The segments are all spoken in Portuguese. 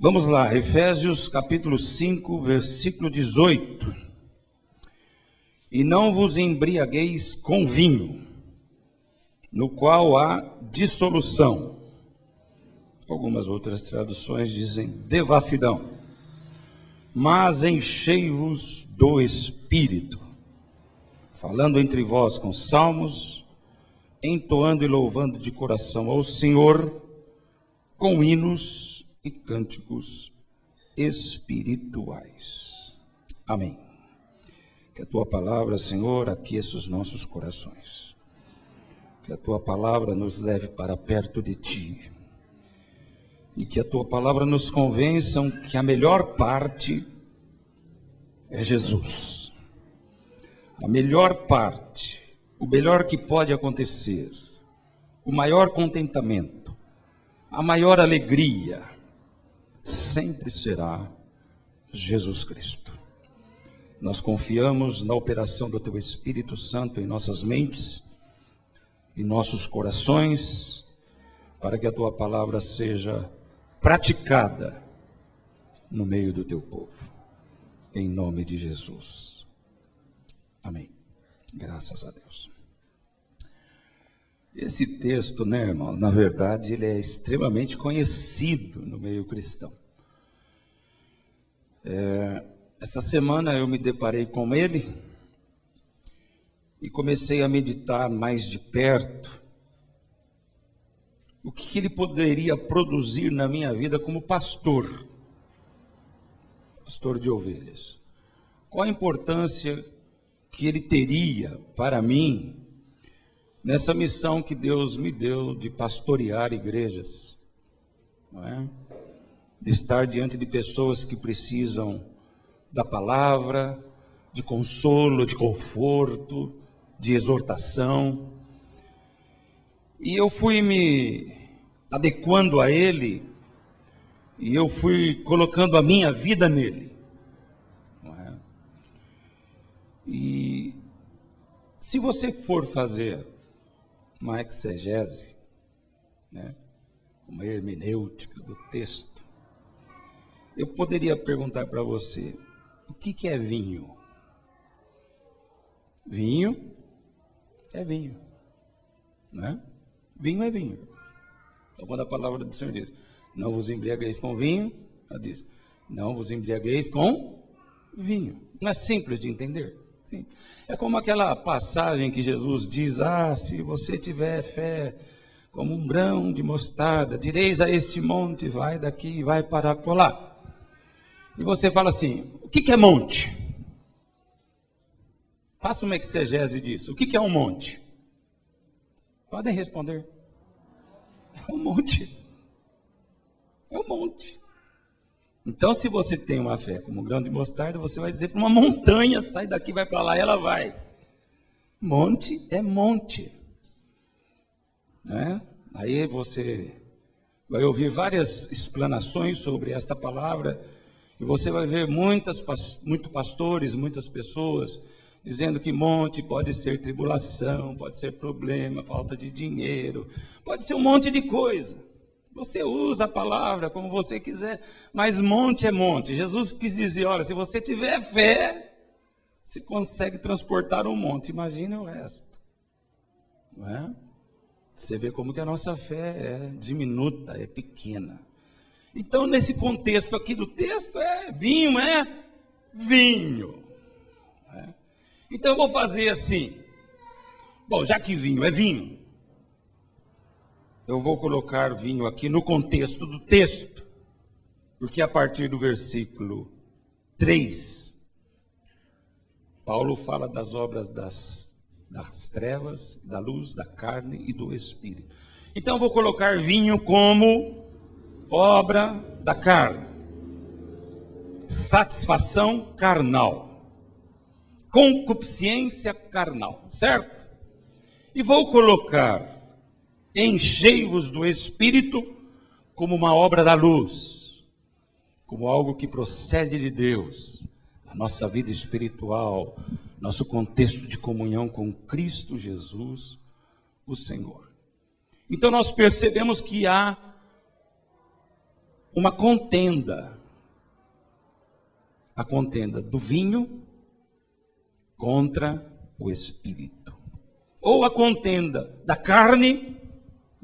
Vamos lá, Efésios capítulo 5, versículo 18. E não vos embriagueis com vinho, no qual há dissolução. Algumas outras traduções dizem devassidão. Mas enchei-vos do Espírito, falando entre vós com salmos, entoando e louvando de coração ao Senhor, com hinos e cânticos espirituais. Amém. Que a tua palavra, Senhor, aqueça os nossos corações. Que a tua palavra nos leve para perto de ti. E que a tua palavra nos convença que a melhor parte é Jesus. A melhor parte, o melhor que pode acontecer, o maior contentamento, a maior alegria, sempre será Jesus Cristo. Nós confiamos na operação do teu Espírito Santo em nossas mentes, em nossos corações, para que a tua palavra seja praticada no meio do teu povo. Em nome de Jesus. Amém. Graças a Deus. Esse texto, né, irmãos, na verdade, ele é extremamente conhecido no meio cristão. Essa semana eu me deparei com ele e comecei a meditar mais de perto o que ele poderia produzir na minha vida como pastor de ovelhas. Qual a importância que ele teria para mim nessa missão que Deus me deu de pastorear igrejas, não é? De estar diante de pessoas que precisam da palavra, de consolo, de conforto, de exortação. E eu fui me adequando a ele, e eu fui colocando a minha vida nele. Não é? E se você for fazer uma exegese, né, uma hermenêutica do texto, eu poderia perguntar para você, o que é vinho? Vinho é vinho, né? Vinho é vinho. Então, quando a palavra do Senhor diz, não vos embriagueis com vinho, ela diz, não vos embriagueis com vinho. Não é simples de entender? Sim. É como aquela passagem que Jesus diz, se você tiver fé como um grão de mostarda, direis a este monte, vai daqui e vai para acolá. E você fala assim, o que é monte? Faça uma exegese disso. O que é um monte? Podem responder. É um monte. É um monte. Então, se você tem uma fé como um grão de mostarda, você vai dizer para uma montanha, sai daqui, vai para lá, e ela vai. Monte é monte. Né? Aí você vai ouvir várias explanações sobre esta palavra, e você vai ver muitos pastores, muitas pessoas dizendo que monte pode ser tribulação, pode ser problema, falta de dinheiro, pode ser um monte de coisa. Você usa a palavra como você quiser, mas monte é monte. Jesus quis dizer, olha, se você tiver fé, você consegue transportar um monte, imagina o resto. Não é? Você vê como que a nossa fé é diminuta, é pequena. Então, nesse contexto aqui do texto, vinho. É? Então, eu vou fazer assim. Bom, já que vinho é vinho, eu vou colocar vinho aqui no contexto do texto, porque a partir do versículo 3, Paulo fala das obras das trevas, da luz, da carne e do Espírito. Então, eu vou colocar vinho como obra da carne, satisfação carnal, concupiscência carnal, certo? E vou colocar enchei-vos do Espírito como uma obra da luz, como algo que procede de Deus, a nossa vida espiritual, nosso contexto de comunhão com Cristo Jesus, o Senhor. Então nós percebemos que há uma contenda. A contenda do vinho contra o espírito. Ou a contenda da carne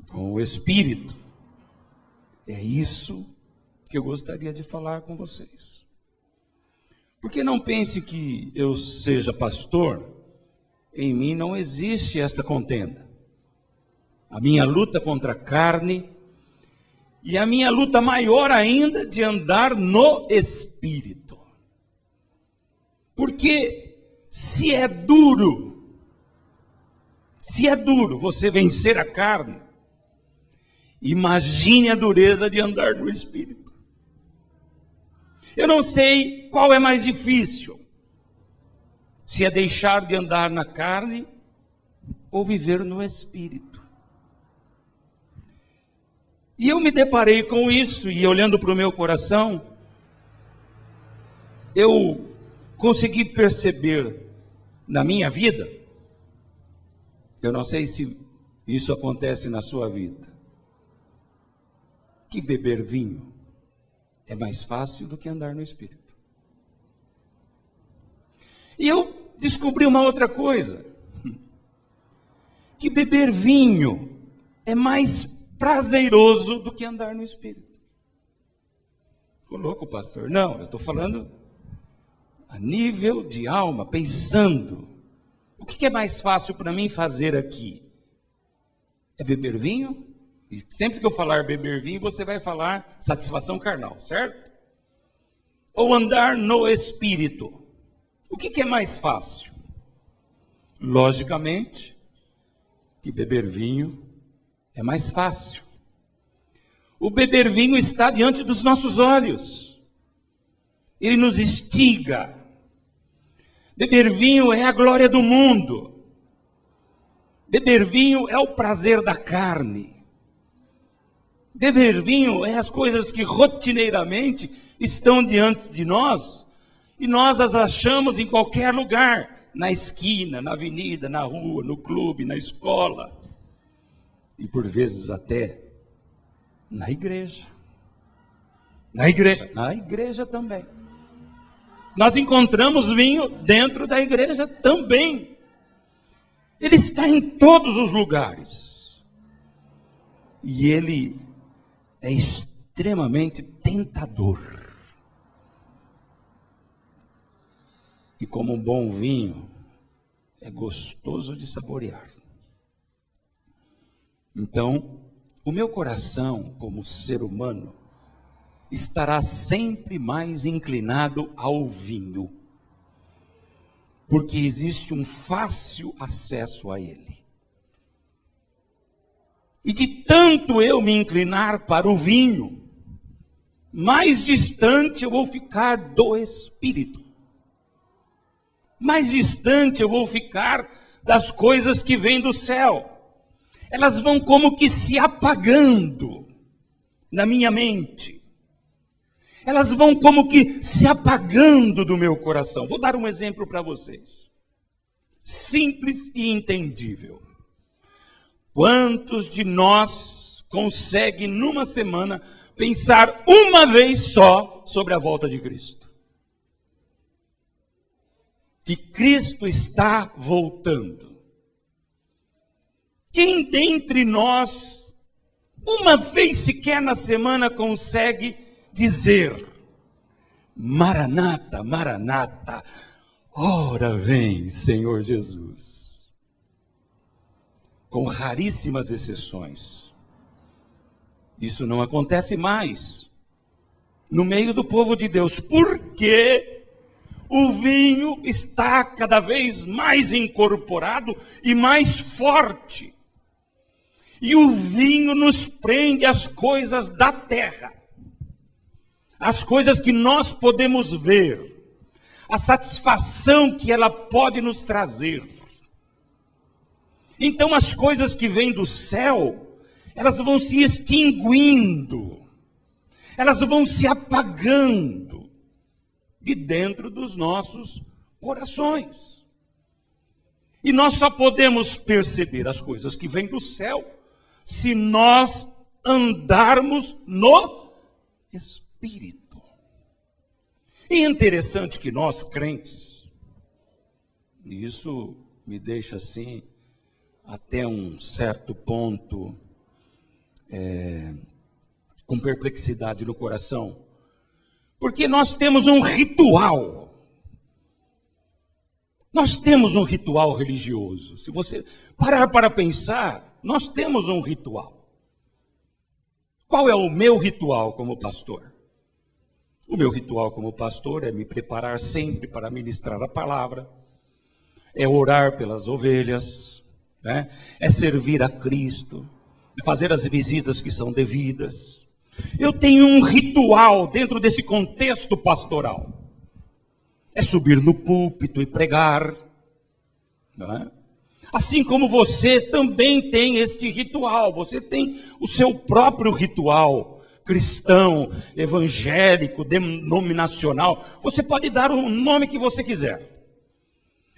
com o espírito. É isso que eu gostaria de falar com vocês. Porque não pense que eu seja pastor, em mim não existe esta contenda. A minha luta contra a carne e a minha luta maior ainda de andar no espírito. Porque se é duro você vencer a carne, imagine a dureza de andar no espírito. Eu não sei qual é mais difícil, se é deixar de andar na carne ou viver no espírito. E eu me deparei com isso, e olhando para o meu coração, eu consegui perceber na minha vida, eu não sei se isso acontece na sua vida, que beber vinho é mais fácil do que andar no espírito. E eu descobri uma outra coisa, que beber vinho é mais prazeroso do que andar no espírito. Ficou louco, pastor? Não, eu estou falando a nível de alma, pensando. O que é mais fácil para mim fazer aqui? É beber vinho? E sempre que eu falar beber vinho, você vai falar satisfação carnal, certo? Ou andar no espírito. O que é mais fácil? Logicamente, que beber vinho é mais fácil. O beber vinho está diante dos nossos olhos. Ele nos instiga. Beber vinho é a glória do mundo. Beber vinho é o prazer da carne. Beber vinho é as coisas que rotineiramente estão diante de nós e nós as achamos em qualquer lugar, na esquina, na avenida, na rua, no clube, na escola e por vezes até na igreja. Na igreja também. Nós encontramos vinho dentro da igreja também. Ele está em todos os lugares. E ele é extremamente tentador. E como um bom vinho, é gostoso de saborear. Então, o meu coração, como ser humano, estará sempre mais inclinado ao vinho, porque existe um fácil acesso a ele. E de tanto eu me inclinar para o vinho, mais distante eu vou ficar do Espírito. Mais distante eu vou ficar das coisas que vêm do céu. Elas vão como que se apagando na minha mente. Elas vão como que se apagando do meu coração. Vou dar um exemplo para vocês. Simples e entendível. Quantos de nós conseguem numa semana pensar uma vez só sobre a volta de Cristo? Que Cristo está voltando. Quem dentre nós, uma vez sequer na semana, consegue dizer: Maranata, Maranata, ora vem, Senhor Jesus? Com raríssimas exceções. Isso não acontece mais no meio do povo de Deus, porque o vinho está cada vez mais incorporado e mais forte. E o vinho nos prende às coisas da terra, as coisas que nós podemos ver, a satisfação que ela pode nos trazer. Então as coisas que vêm do céu, elas vão se extinguindo, elas vão se apagando de dentro dos nossos corações. E nós só podemos perceber as coisas que vêm do céu se nós andarmos no espírito. E é interessante que nós, crentes, e isso me deixa assim, até um certo ponto, com perplexidade no coração, porque nós temos um ritual. Nós temos um ritual religioso. Se você parar para pensar, nós temos um ritual. Qual é o meu ritual como pastor? O meu ritual como pastor é me preparar sempre para ministrar a palavra, é orar pelas ovelhas, né? É servir a Cristo, é fazer as visitas que são devidas. Eu tenho um ritual dentro desse contexto pastoral. É subir no púlpito e pregar, né? Assim como você também tem este ritual, você tem o seu próprio ritual cristão, evangélico, denominacional. Você pode dar o nome que você quiser.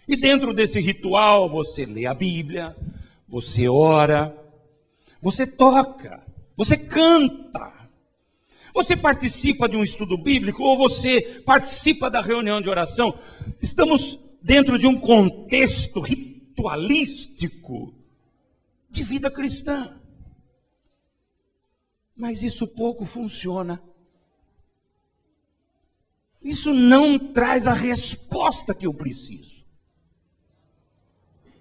E dentro desse ritual você lê a Bíblia, você ora, você toca, você canta. Você participa de um estudo bíblico ou você participa da reunião de oração. Estamos dentro de um contexto ritualístico de vida cristã. Mas isso pouco funciona. Isso não traz a resposta que eu preciso.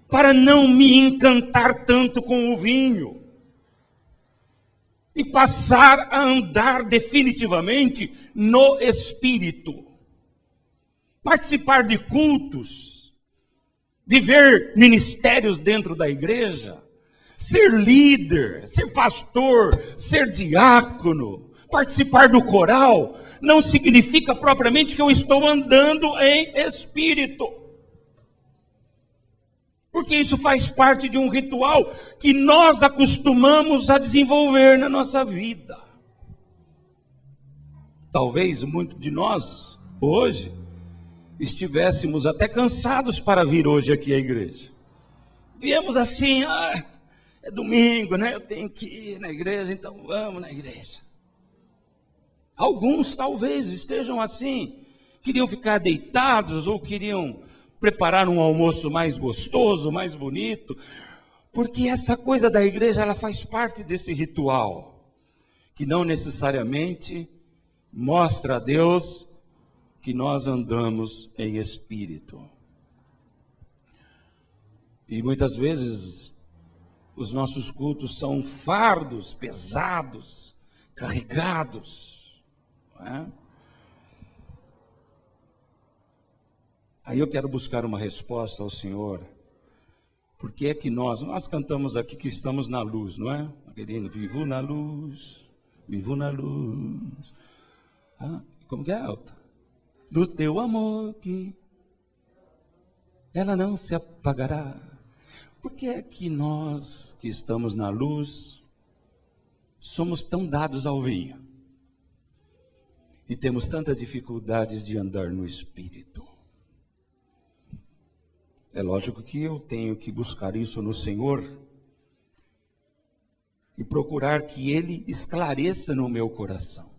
Para não me encantar tanto com o vinho e passar a andar definitivamente no Espírito. Participar de cultos, viver ministérios dentro da igreja, ser líder, ser pastor, ser diácono, participar do coral, não significa propriamente que eu estou andando em espírito. Porque isso faz parte de um ritual que nós acostumamos a desenvolver na nossa vida. Talvez muitos de nós, hoje, estivéssemos até cansados para vir hoje aqui à igreja. Viemos assim, é domingo, né? Eu tenho que ir na igreja, então vamos na igreja. Alguns talvez estejam assim, queriam ficar deitados ou queriam preparar um almoço mais gostoso, mais bonito, porque essa coisa da igreja, ela faz parte desse ritual, que não necessariamente mostra a Deus que nós andamos em espírito. E muitas vezes os nossos cultos são fardos, pesados, carregados, não é? Aí eu quero buscar uma resposta ao Senhor. Por que é que nós cantamos aqui que estamos na luz, não é? Querendo, vivo na luz, como que é, Alta? Do teu amor que ela não se apagará. Por que é que nós que estamos na luz somos tão dados ao vinho e temos tantas dificuldades de andar no Espírito? É lógico que eu tenho que buscar isso no Senhor e procurar que Ele esclareça no meu coração.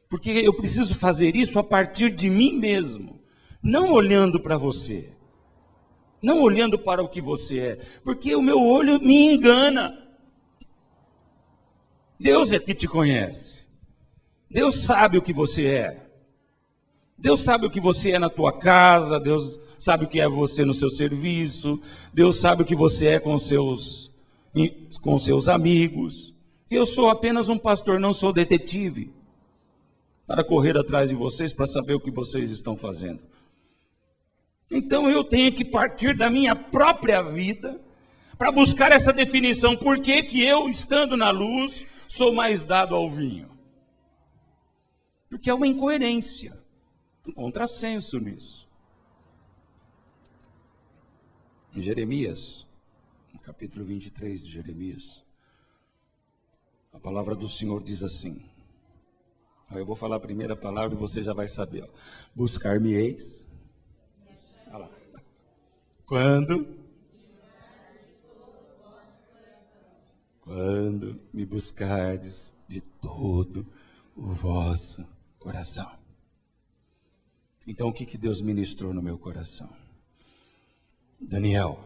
Porque eu preciso fazer isso a partir de mim mesmo, não olhando para você, não olhando para o que você é, porque o meu olho me engana. Deus é que te conhece, Deus sabe o que você é, Deus sabe o que você é na tua casa, Deus sabe o que é você no seu serviço, Deus sabe o que você é com seus amigos. Eu sou apenas um pastor, não sou detetive, para correr atrás de vocês, para saber o que vocês estão fazendo. Então eu tenho que partir da minha própria vida, para buscar essa definição, por que que eu, estando na luz, sou mais dado ao vinho? Porque é uma incoerência, um contrassenso nisso. Em Jeremias, no capítulo 23 de Jeremias, a palavra do Senhor diz assim, eu vou falar a primeira palavra e você já vai saber. Buscar-me-eis. Olha lá. Quando me buscardes de todo o vosso coração. Então, o que Deus ministrou no meu coração? Daniel,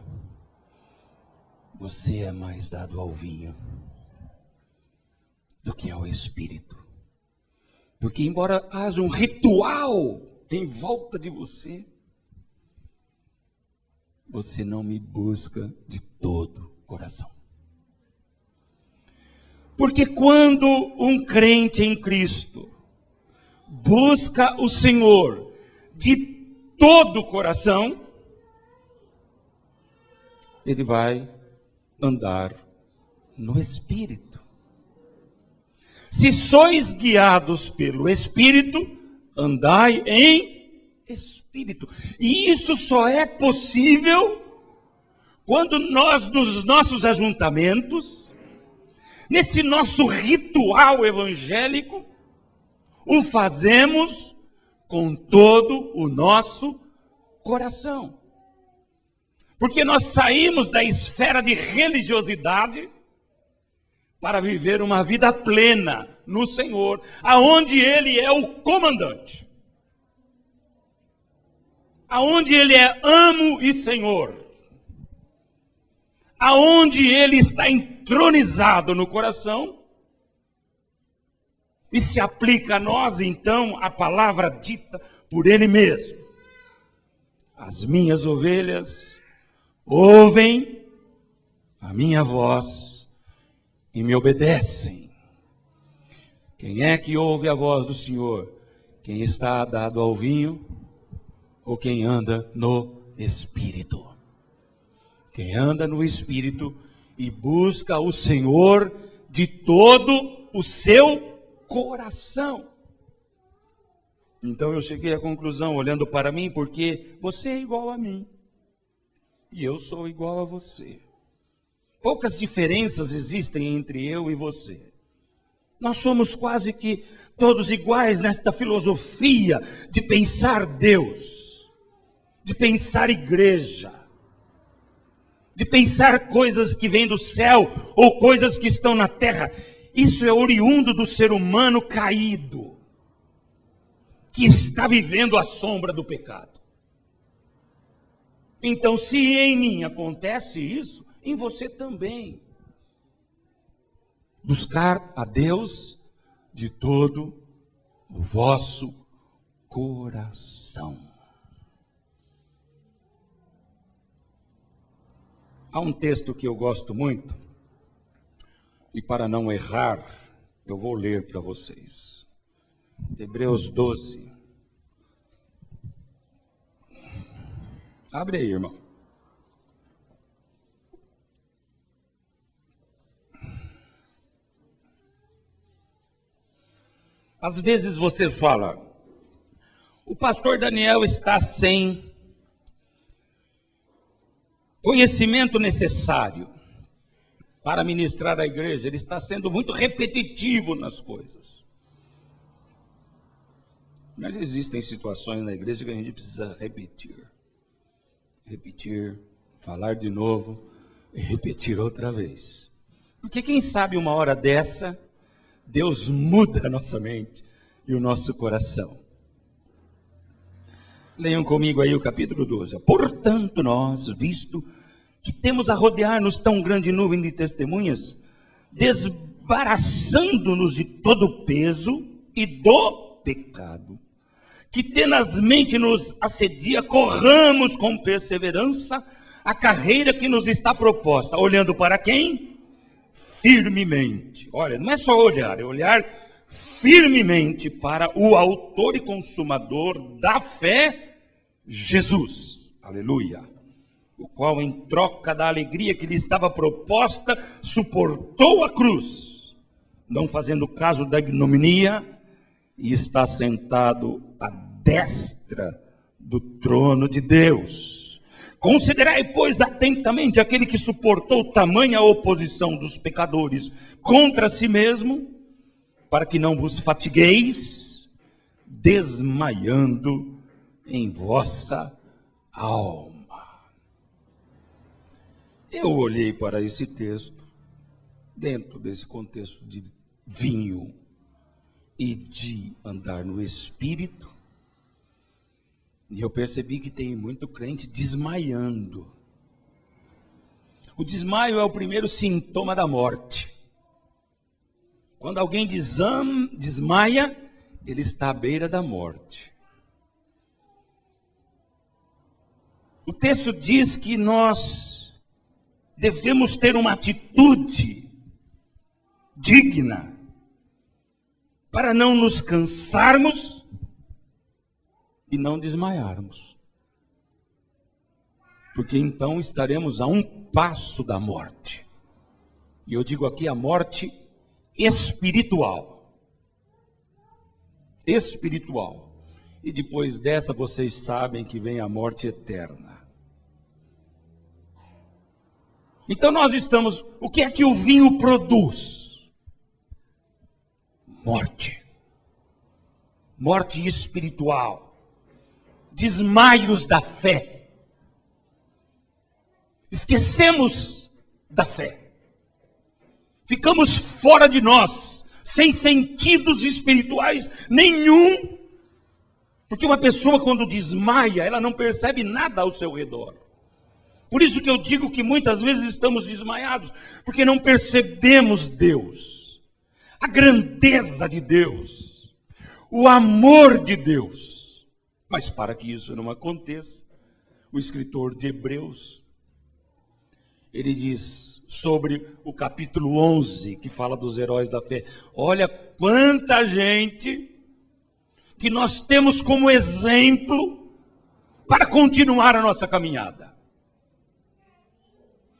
você é mais dado ao vinho do que ao Espírito. Porque embora haja um ritual em volta de você, você não me busca de todo o coração. Porque quando um crente em Cristo busca o Senhor de todo o coração, ele vai andar no Espírito. Se sois guiados pelo Espírito, andai em Espírito. E isso só é possível quando nós, nos nossos ajuntamentos, nesse nosso ritual evangélico, o fazemos com todo o nosso coração. Porque nós saímos da esfera de religiosidade para viver uma vida plena no Senhor, aonde Ele é o comandante, aonde Ele é amo e Senhor, aonde Ele está entronizado no coração, e se aplica a nós, então, a palavra dita por Ele mesmo. As minhas ovelhas ouvem a minha voz e me obedecem. Quem é que ouve a voz do Senhor? Quem está dado ao vinho ou quem anda no Espírito? Quem anda no Espírito e busca o Senhor de todo o seu coração. Então eu cheguei à conclusão, olhando para mim, porque você é igual a mim e eu sou igual a você. Poucas diferenças existem entre eu e você. Nós somos quase que todos iguais nesta filosofia de pensar Deus, de pensar igreja, de pensar coisas que vêm do céu ou coisas que estão na terra. Isso é oriundo do ser humano caído, que está vivendo à sombra do pecado. Então, se em mim acontece isso, em você também. Buscar a Deus de todo o vosso coração. Há um texto que eu gosto muito, e para não errar, eu vou ler para vocês. Hebreus 12. Abre aí, irmão. Às vezes você fala, o pastor Daniel está sem conhecimento necessário para ministrar a igreja, ele está sendo muito repetitivo nas coisas. Mas existem situações na igreja que a gente precisa repetir, falar de novo e repetir outra vez. Porque quem sabe uma hora dessa, Deus muda a nossa mente e o nosso coração. Leiam comigo aí o capítulo 12. Portanto, nós, visto que temos a rodear-nos tão grande nuvem de testemunhas, desembaraçando-nos de todo o peso e do pecado, que tenazmente nos assedia, corramos com perseverança a carreira que nos está proposta, olhando para quem? Firmemente. Olha, não é só olhar, é olhar firmemente para o autor e consumador da fé, Jesus. Aleluia. O qual, em troca da alegria que lhe estava proposta, suportou a cruz, não fazendo caso da ignominia, e está sentado à destra do trono de Deus. Considerai, pois, atentamente aquele que suportou tamanha oposição dos pecadores contra si mesmo, para que não vos fatigueis, desmaiando em vossa alma. Eu olhei para esse texto, dentro desse contexto de vinho, e de andar no Espírito. E eu percebi que tem muito crente desmaiando. O desmaio é o primeiro sintoma da morte. Quando alguém desmaia, ele está à beira da morte. O texto diz que nós devemos ter uma atitude digna para não nos cansarmos e não desmaiarmos. Porque então estaremos a um passo da morte. E eu digo aqui a morte espiritual. Espiritual. E depois dessa vocês sabem que vem a morte eterna. Então nós estamos... O que é que o vinho produz? Morte. Morte espiritual. Desmaios da fé. Esquecemos da fé. Ficamos fora de nós, sem sentidos espirituais nenhum. Porque uma pessoa quando desmaia, ela não percebe nada ao seu redor. Por isso que eu digo que muitas vezes estamos desmaiados, porque não percebemos Deus, a grandeza de Deus, o amor de Deus. Mas para que isso não aconteça, o escritor de Hebreus, ele diz sobre o capítulo 11, que fala dos heróis da fé. Olha quanta gente que nós temos como exemplo para continuar a nossa caminhada.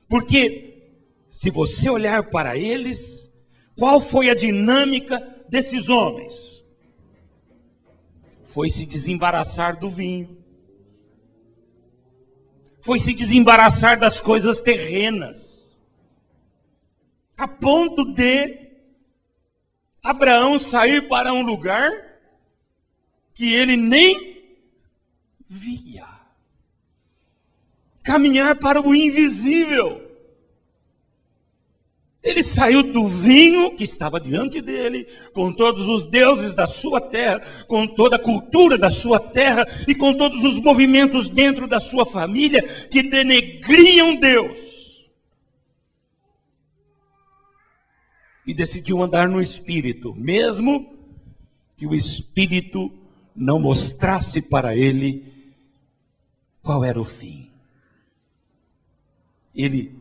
Porque se você olhar para eles, qual foi a dinâmica desses homens? Foi se desembaraçar do vinho. Foi se desembaraçar das coisas terrenas. A ponto de Abraão sair para um lugar que ele nem via. Caminhar para o invisível. Ele saiu do vinho que estava diante dele, com todos os deuses da sua terra, com toda a cultura da sua terra e com todos os movimentos dentro da sua família que denegriam Deus. E decidiu andar no Espírito, mesmo que o Espírito não mostrasse para ele qual era o fim. Ele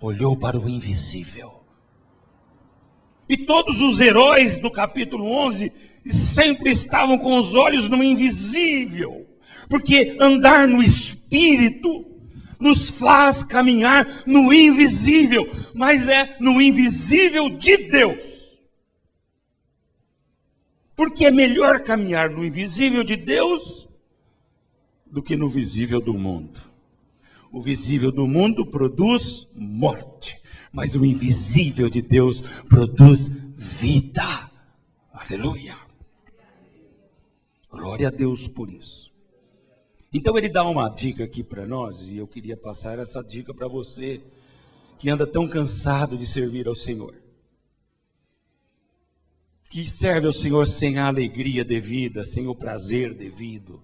olhou para o invisível. E todos os heróis do capítulo 11 sempre estavam com os olhos no invisível. Porque andar no Espírito nos faz caminhar no invisível. Mas é no invisível de Deus. Porque é melhor caminhar no invisível de Deus do que no visível do mundo. O visível do mundo produz morte, mas o invisível de Deus produz vida. Aleluia. Glória a Deus por isso. Então ele dá uma dica aqui para nós, e eu queria passar essa dica para você que anda tão cansado de servir ao Senhor. Que serve ao Senhor sem a alegria devida, sem o prazer devido.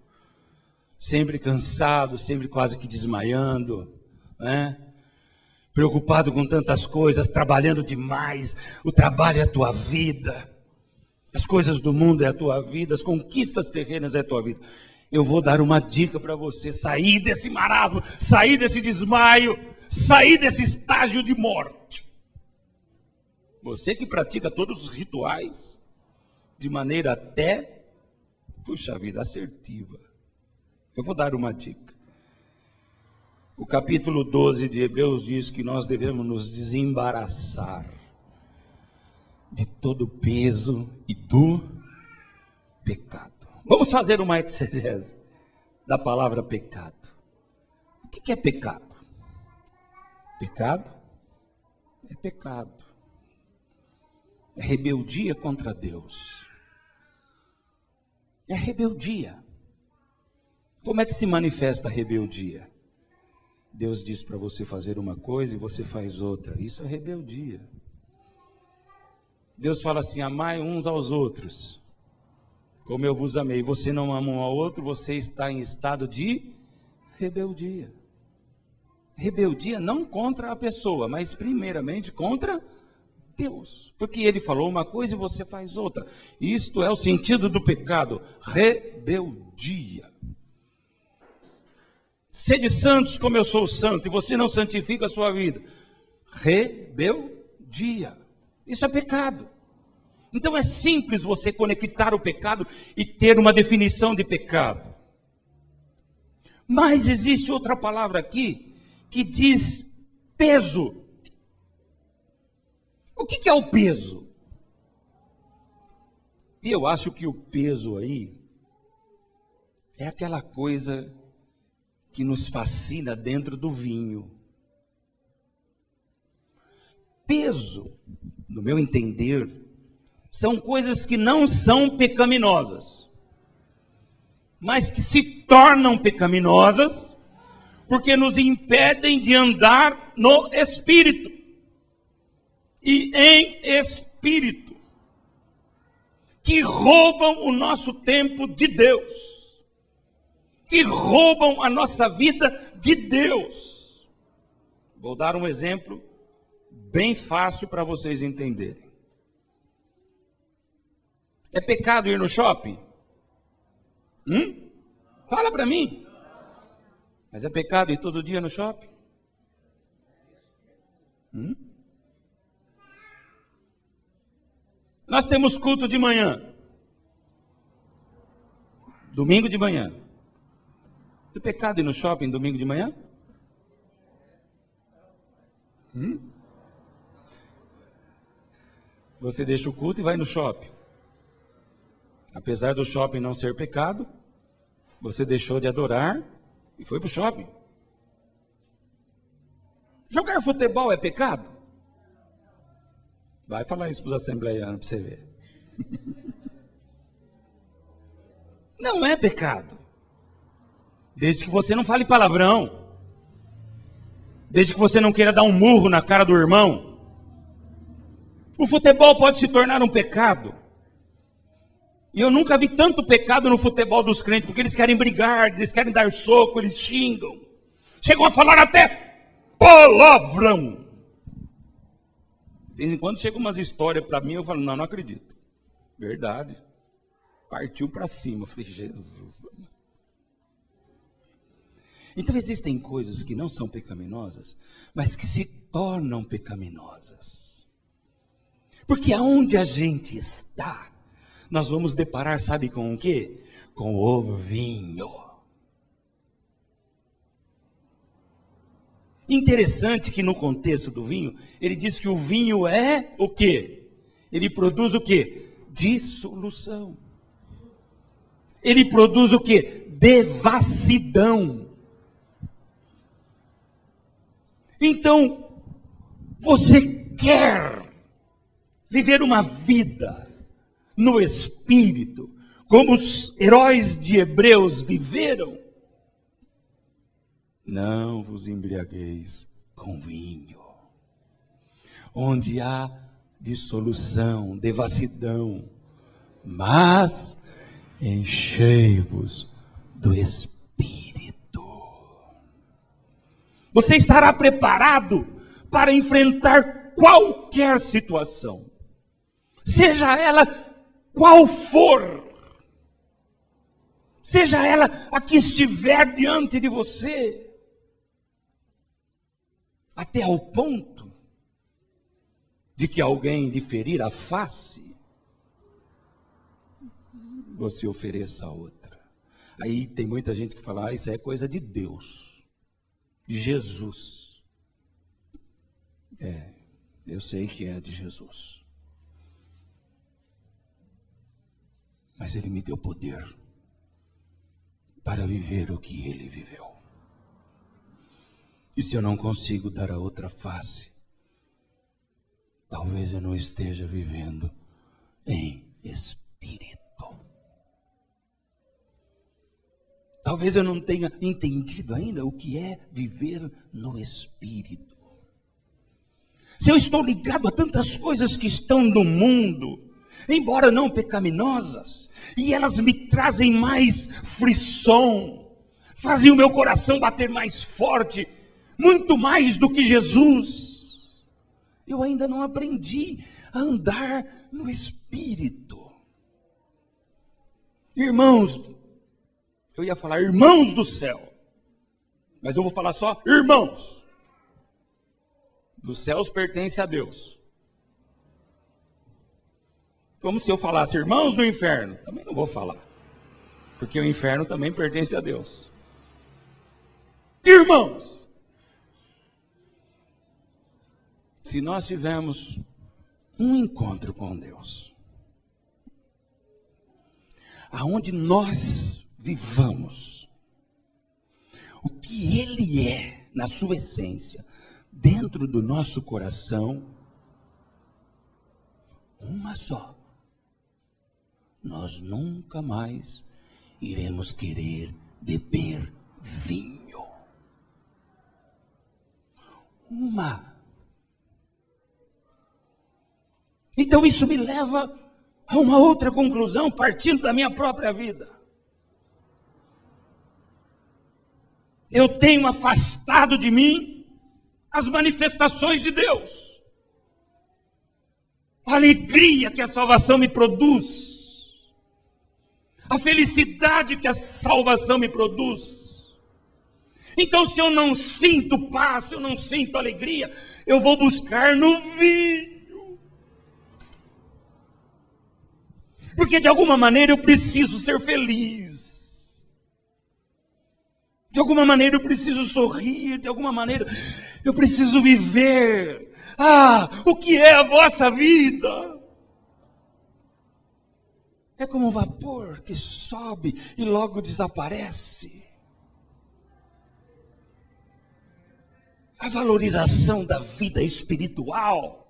Sempre cansado, sempre quase que desmaiando, né? Preocupado com tantas coisas, trabalhando demais. O trabalho é a tua vida, as coisas do mundo é a tua vida, as conquistas terrenas é a tua vida. Eu vou dar uma dica para você sair desse marasmo, sair desse desmaio, sair desse estágio de morte. Você que pratica todos os rituais de maneira até, puxa vida, assertiva. Eu vou dar uma dica. O capítulo 12 de Hebreus diz que nós devemos nos desembaraçar de todo o peso e do pecado. Vamos fazer uma exegese da palavra pecado. O que é pecado? Pecado é pecado. É rebeldia contra Deus. É rebeldia. Como é que se manifesta a rebeldia? Deus diz para você fazer uma coisa e você faz outra. Isso é rebeldia. Deus fala assim, amai uns aos outros. como eu vos amei, você não ama um ao outro, você está em estado de rebeldia. Rebeldia não contra a pessoa, mas primeiramente contra Deus. Porque ele falou uma coisa e você faz outra. Isto é o sentido do pecado, rebeldia. Sede santos como eu sou santo, e você não santifica a sua vida. Rebeldia. Isso é pecado. Então é simples você conectar o pecado e ter uma definição de pecado. Mas existe outra palavra aqui que diz peso. O que é o peso? E eu acho que o peso aí é aquela coisa que nos fascina dentro do vinho. Peso, no meu entender, são coisas que não são pecaminosas, mas que se tornam pecaminosas porque nos impedem de andar no Espírito e em Espírito, que roubam o nosso tempo de Deus, que roubam a nossa vida de Deus. Vou dar um exemplo bem fácil para vocês entenderem. É pecado ir no shopping? Fala para mim. Mas é pecado ir todo dia no shopping? Nós temos culto de manhã. Domingo de manhã. É pecado ir no shopping domingo de manhã? Você deixa o culto e vai no shopping. Apesar do shopping não ser pecado, você deixou de adorar e foi para o shopping. Jogar futebol é pecado? Vai falar isso para os assembleianos para você ver. Não é pecado. Desde que você não fale palavrão. Desde que você não queira dar um murro na cara do irmão. O futebol pode se tornar um pecado. E eu nunca vi tanto pecado no futebol dos crentes, porque eles querem brigar, eles querem dar soco, eles xingam. Chegam a falar até palavrão. De vez em quando chegam umas histórias para mim, eu falo, não acredito. Verdade. Partiu para cima. Eu falei, Jesus. Então existem coisas que não são pecaminosas, mas que se tornam pecaminosas. Porque aonde a gente está, nós vamos deparar, sabe com o quê? Com o vinho. Interessante que no contexto do vinho, ele diz que o vinho é o quê? Ele produz o quê? Dissolução. Ele produz o quê? Devassidão. Então, você quer viver uma vida no Espírito, como os heróis de Hebreus viveram? Não vos embriagueis com vinho, onde há dissolução, devassidão, mas enchei-vos do Espírito. Você estará preparado para enfrentar qualquer situação, seja ela qual for, seja ela a que estiver diante de você, até ao ponto de que alguém lhe ferir a face, você ofereça a outra. Aí tem muita gente que fala, isso é coisa de Deus, de Jesus. Eu sei que é de Jesus. Mas Ele me deu poder para viver o que Ele viveu. E se eu não consigo dar a outra face, talvez eu não esteja vivendo em Espírito. Talvez eu não tenha entendido ainda o que é viver no Espírito. Se eu estou ligado a tantas coisas que estão no mundo, embora não pecaminosas, e elas me trazem mais frisson, fazem o meu coração bater mais forte, muito mais do que Jesus. Eu ainda não aprendi a andar no Espírito. Irmãos, eu ia falar irmãos do céu, mas eu vou falar só irmãos. Dos céus pertence a Deus. Como se eu falasse irmãos do inferno, também não vou falar, porque o inferno também pertence a Deus. Irmãos, se nós tivermos um encontro com Deus, aonde nós vivamos o que Ele é na sua essência, dentro do nosso coração, uma só, nós nunca mais iremos querer beber vinho. Uma. Então isso me leva a uma outra conclusão, partindo da minha própria vida. Eu tenho afastado de mim as manifestações de Deus, a alegria que a salvação me produz, a felicidade que a salvação me produz. Então, se eu não sinto paz, se eu não sinto alegria, eu vou buscar no vinho, porque de alguma maneira eu preciso ser feliz, de alguma maneira eu preciso sorrir, de alguma maneira eu preciso viver. O que é a vossa vida? É como um vapor que sobe e logo desaparece. A valorização da vida espiritual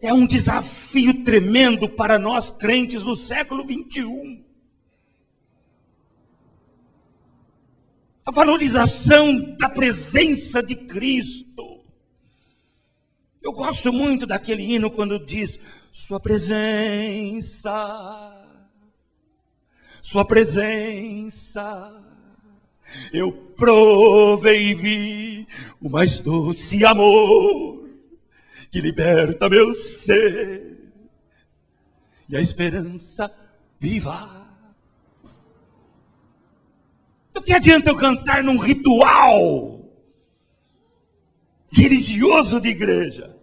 é um desafio tremendo para nós crentes do século 21. A valorização da presença de Cristo. Eu gosto muito daquele hino quando diz: sua presença, eu provei e vi o mais doce amor que liberta meu ser e a esperança viva. Do que adianta eu cantar num ritual religioso de igreja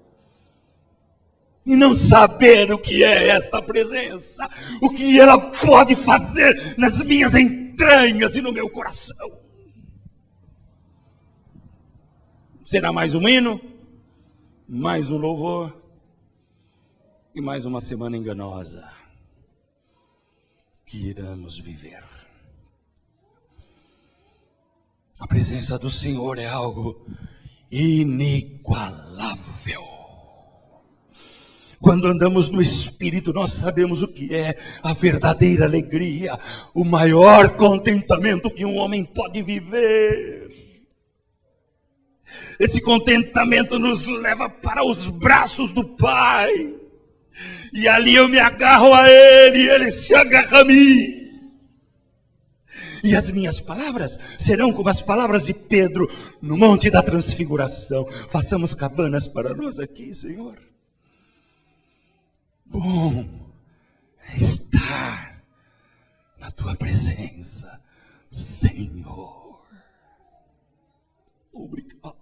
e não saber o que é esta presença, o que ela pode fazer nas minhas entranhas e no meu coração? Será mais um hino, mais um louvor e mais uma semana enganosa que iremos viver. A presença do Senhor é algo inigualável. Quando andamos no Espírito, nós sabemos o que é a verdadeira alegria, o maior contentamento que um homem pode viver. Esse contentamento nos leva para os braços do Pai, e ali eu me agarro a Ele, e Ele se agarra a mim. E as minhas palavras serão como as palavras de Pedro no Monte da Transfiguração. Façamos cabanas para nós aqui, Senhor. Bom é estar na Tua presença, Senhor. Obrigado, Pai.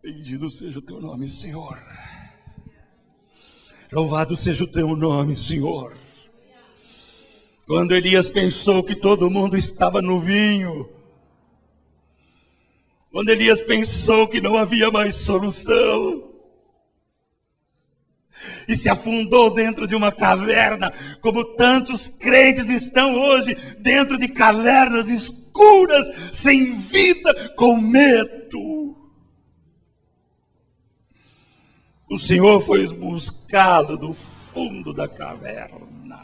Bendito seja o Teu nome, Senhor. Louvado seja o Teu nome, Senhor. Quando Elias pensou que todo mundo estava no vinho, quando Elias pensou que não havia mais solução, e se afundou dentro de uma caverna, como tantos crentes estão hoje, dentro de cavernas escuras, sem vida, com medo. O Senhor foi buscá-lo do fundo da caverna.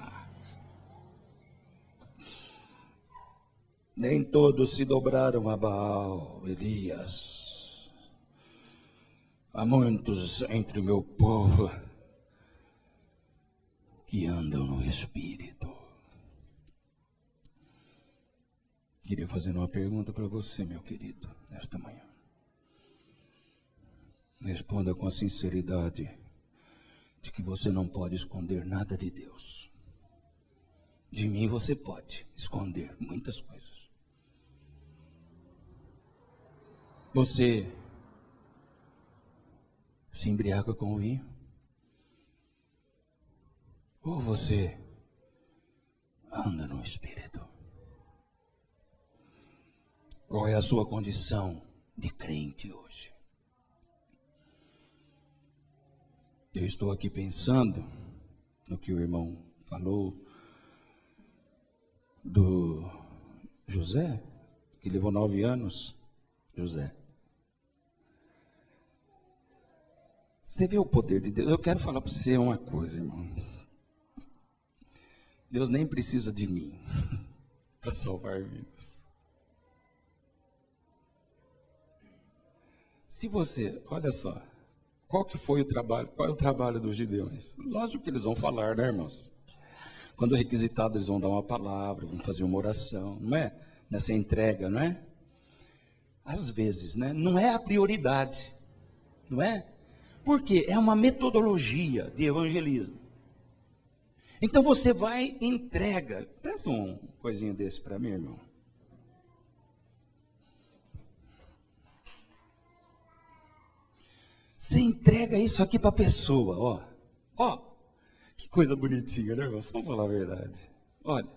Nem todos se dobraram a Baal, Elias. há muitos entre o meu povo que andam no Espírito. Queria fazer uma pergunta para você, meu querido, nesta manhã. Responda com a sinceridade de que você não pode esconder nada de Deus. De mim você pode esconder muitas coisas. Você se embriaga com o vinho? Ou você anda no Espírito? Qual é a sua condição de crente hoje? Eu estou aqui pensando no que o irmão falou do José, que levou 9 anos, José. Você vê o poder de Deus? Eu quero falar para você uma coisa, irmão. Deus nem precisa de mim para salvar vidas. Se você, olha só, qual é o trabalho dos gideões? Lógico que eles vão falar, né, irmãos? Quando requisitado, eles vão dar uma palavra, vão fazer uma oração, não é? Nessa entrega, não é? Às vezes, né? Não é a prioridade, não é? Porque é uma metodologia de evangelismo. Então você vai e entrega. Presta um coisinho desse para mim, irmão. Você entrega isso aqui para a pessoa, ó. Ó, que coisa bonitinha, né, irmão? Vamos falar a verdade. Olha,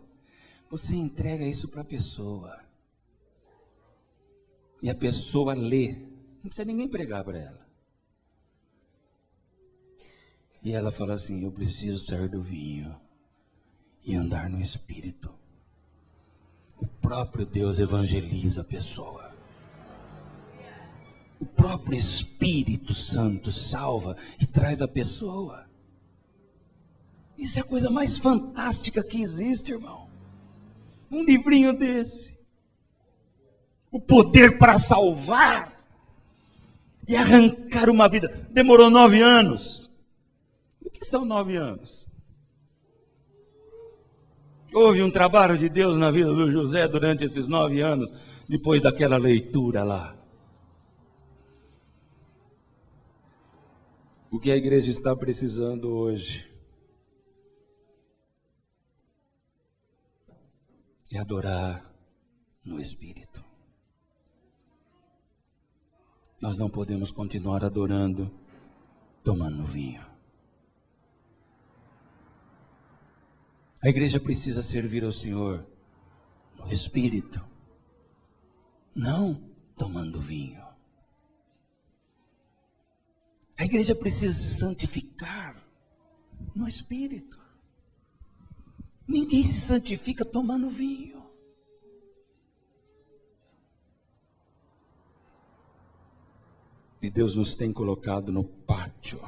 você entrega isso para a pessoa. E a pessoa lê. Não precisa ninguém pregar para ela. E ela fala assim: eu preciso sair do vinho e andar no Espírito. O próprio Deus evangeliza a pessoa. O próprio Espírito Santo salva e traz a pessoa. Isso é a coisa mais fantástica que existe, irmão. Um livrinho desse. O poder para salvar e arrancar uma vida. Demorou 9 anos. O que são 9 anos? Houve um trabalho de Deus na vida do José durante esses 9 anos, depois daquela leitura lá. O que a igreja está precisando hoje é adorar no Espírito. Nós não podemos continuar adorando tomando vinho. A igreja precisa servir ao Senhor no Espírito, não tomando vinho. A igreja precisa se santificar no Espírito. Ninguém se santifica tomando vinho. E Deus nos tem colocado no pátio.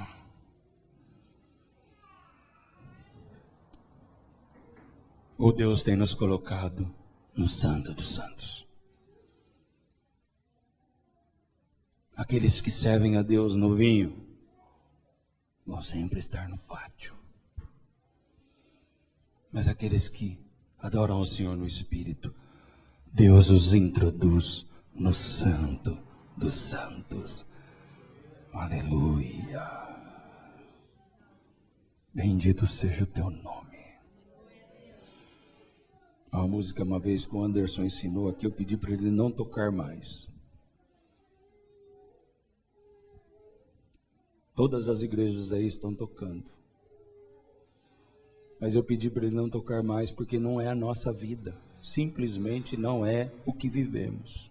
Ou Deus tem nos colocado no Santo dos Santos. Aqueles que servem a Deus no vinho vão sempre estar no pátio. Mas aqueles que adoram o Senhor no Espírito, Deus os introduz no Santo dos Santos. Aleluia. Bendito seja o teu nome. A música, uma vez que o Anderson ensinou aqui, eu pedi para ele não tocar mais. Todas as igrejas aí estão tocando. Mas eu pedi para ele não tocar mais porque não é a nossa vida. Simplesmente não é o que vivemos.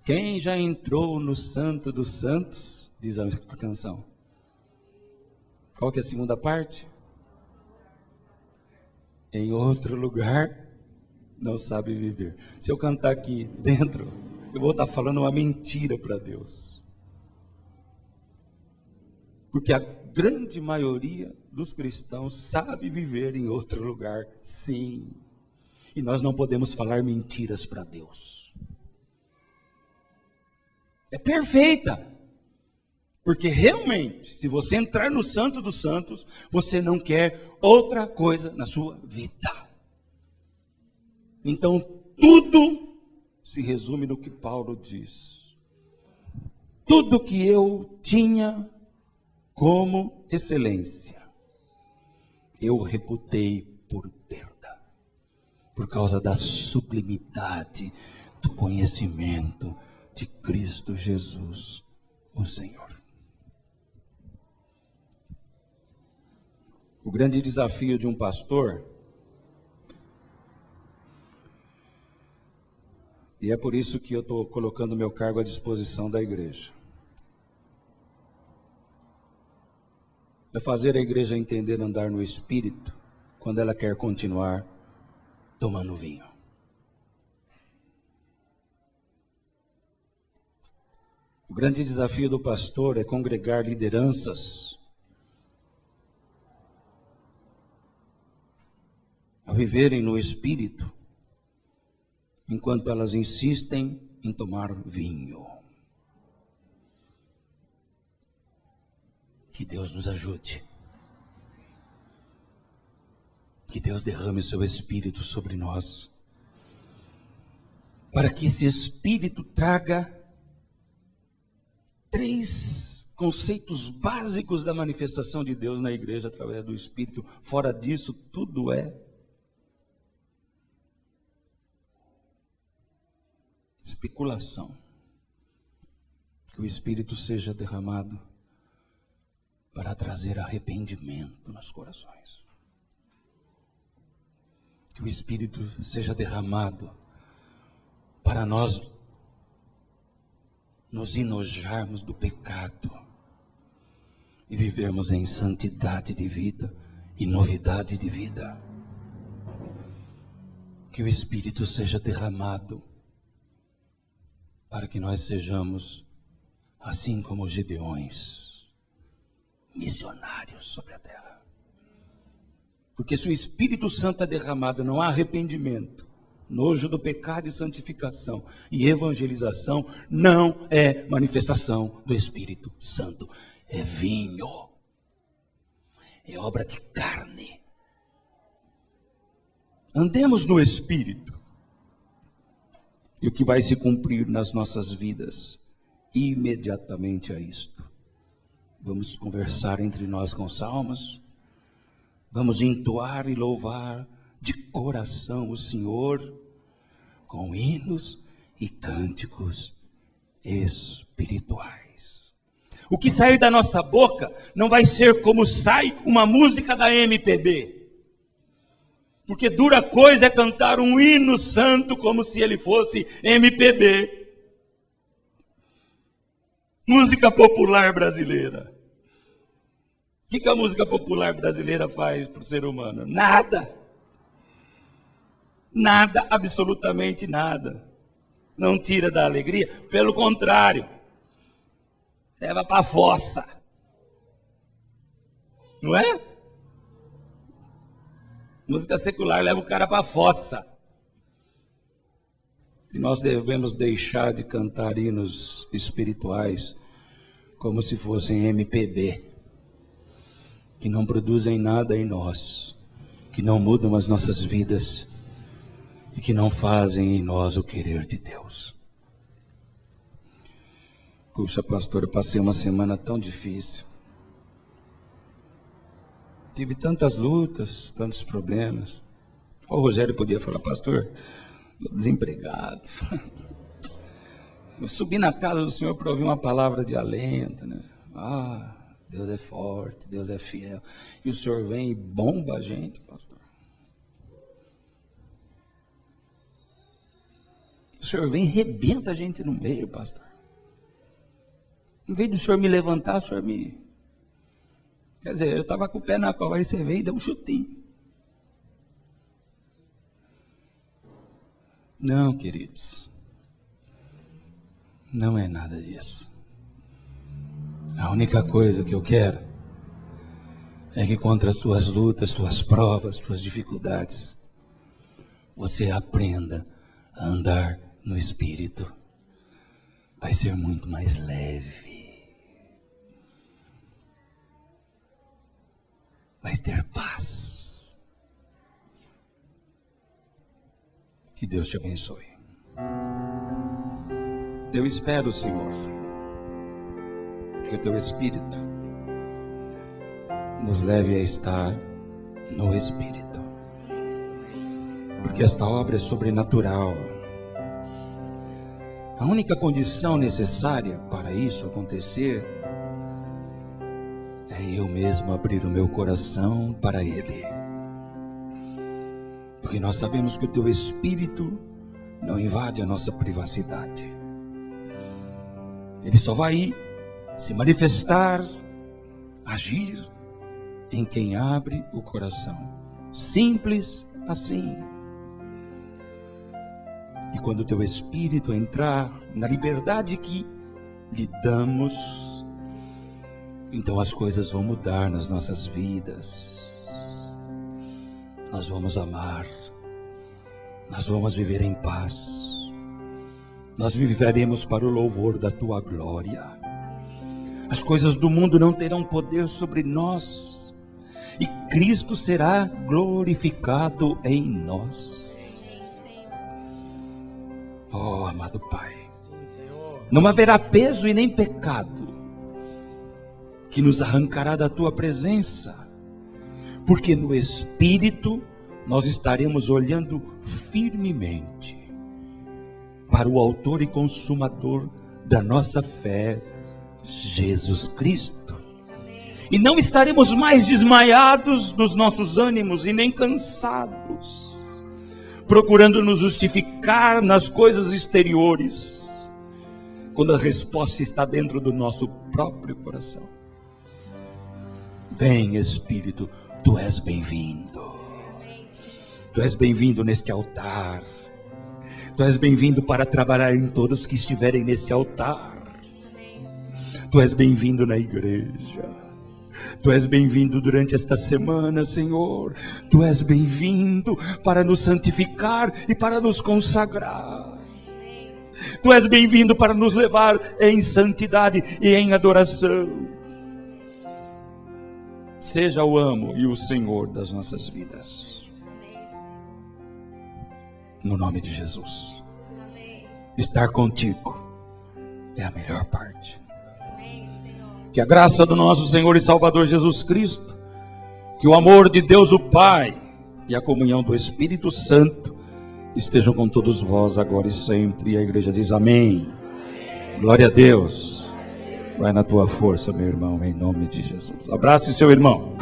Quem já entrou no Santo dos Santos, diz a canção. Qual que é a segunda parte? Em outro lugar não sabe viver. Se eu cantar aqui dentro, eu vou estar falando uma mentira para Deus. Porque a grande maioria dos cristãos sabe viver em outro lugar, sim. E nós não podemos falar mentiras para Deus. É perfeita. Porque realmente, se você entrar no Santo dos Santos, você não quer outra coisa na sua vida. Então, tudo se resume no que Paulo diz. Tudo que eu tinha como excelência, eu reputei por perda, por causa da sublimidade do conhecimento de Cristo Jesus, o Senhor. O grande desafio de um pastor, e é por isso que eu estou colocando meu cargo à disposição da igreja, é fazer a igreja entender andar no Espírito quando ela quer continuar tomando vinho. O grande desafio do pastor é congregar lideranças a viverem no Espírito, enquanto elas insistem em tomar vinho. Que Deus nos ajude. Que Deus derrame o seu Espírito sobre nós, para que esse Espírito traga 3 conceitos básicos da manifestação de Deus na igreja através do Espírito. Fora disso, tudo é especulação. Que o Espírito seja derramado para trazer arrependimento nos corações. Que o Espírito seja derramado para nós nos enojarmos do pecado e vivermos em santidade de vida e novidade de vida. Que o Espírito seja derramado para que nós sejamos, assim como os Gideões, missionários sobre a terra. Porque se o Espírito Santo é derramado, não há arrependimento, nojo do pecado e santificação e evangelização, não é manifestação do Espírito Santo, é vinho, é obra de carne. Andemos no Espírito, e o que vai se cumprir nas nossas vidas imediatamente a isto. Vamos conversar entre nós com salmos, vamos entoar e louvar de coração o Senhor com hinos e cânticos espirituais. O que sair da nossa boca não vai ser como sai uma música da MPB. Porque dura coisa é cantar um hino santo como se ele fosse MPB. Música popular brasileira. O que a música popular brasileira faz para o ser humano? Nada. Nada, absolutamente nada. Não tira da alegria, pelo contrário, leva para a fossa. Não é? Música secular leva o cara para a fossa. E nós devemos deixar de cantar hinos espirituais como se fossem MPB, que não produzem nada em nós, que não mudam as nossas vidas e que não fazem em nós o querer de Deus. Puxa, pastor, eu passei uma semana tão difícil. Tive tantas lutas, tantos problemas. O Rogério podia falar, pastor, estou desempregado. Eu subi na casa do Senhor para ouvir uma palavra de alento, né? Ah, Deus é forte, Deus é fiel. E o Senhor vem e bomba a gente, pastor. O Senhor vem e rebenta a gente no meio, pastor. Em vez do Senhor me levantar, o Senhor me... Quer dizer, eu estava com o pé na cova, aí você veio e deu um chutinho. Não, queridos. Não é nada disso. A única coisa que eu quero é que contra as tuas lutas, tuas provas, tuas dificuldades, você aprenda a andar no Espírito. Vai ser muito mais leve. vai ter paz. Que Deus te abençoe. Eu espero, Senhor, que o Teu Espírito nos leve a estar no Espírito, porque esta obra é sobrenatural. A única condição necessária para isso acontecer é eu mesmo abrir o meu coração para Ele, porque nós sabemos que o Teu Espírito não invade a nossa privacidade. Ele só vai se manifestar, agir em quem abre o coração. Simples assim. E quando o Teu Espírito entrar na liberdade que lhe damos, então as coisas vão mudar nas nossas vidas. Nós vamos amar. Nós vamos viver em paz. Nós viveremos para o louvor da Tua glória. As coisas do mundo não terão poder sobre nós, e Cristo será glorificado em nós. Oh, amado Pai, não haverá peso e nem pecado que nos arrancará da Tua presença, porque no Espírito nós estaremos olhando firmemente para o autor e consumador da nossa fé, Jesus Cristo. E não estaremos mais desmaiados dos nossos ânimos e nem cansados, procurando nos justificar nas coisas exteriores, quando a resposta está dentro do nosso próprio coração. Vem, Espírito, Tu és bem-vindo. Tu és bem-vindo neste altar. Tu és bem-vindo para trabalhar em todos que estiverem neste altar. Tu és bem-vindo na igreja. Tu és bem-vindo durante esta semana, Senhor. Tu és bem-vindo para nos santificar e para nos consagrar. Tu és bem-vindo para nos levar em santidade e em adoração. Seja o amo e o Senhor das nossas vidas. No nome de Jesus. Estar contigo é a melhor parte. Que a graça do nosso Senhor e Salvador Jesus Cristo, que o amor de Deus o Pai e a comunhão do Espírito Santo estejam com todos vós agora e sempre. E a igreja diz amém. Glória a Deus. Vai na tua força, meu irmão, em nome de Jesus. Abrace seu irmão.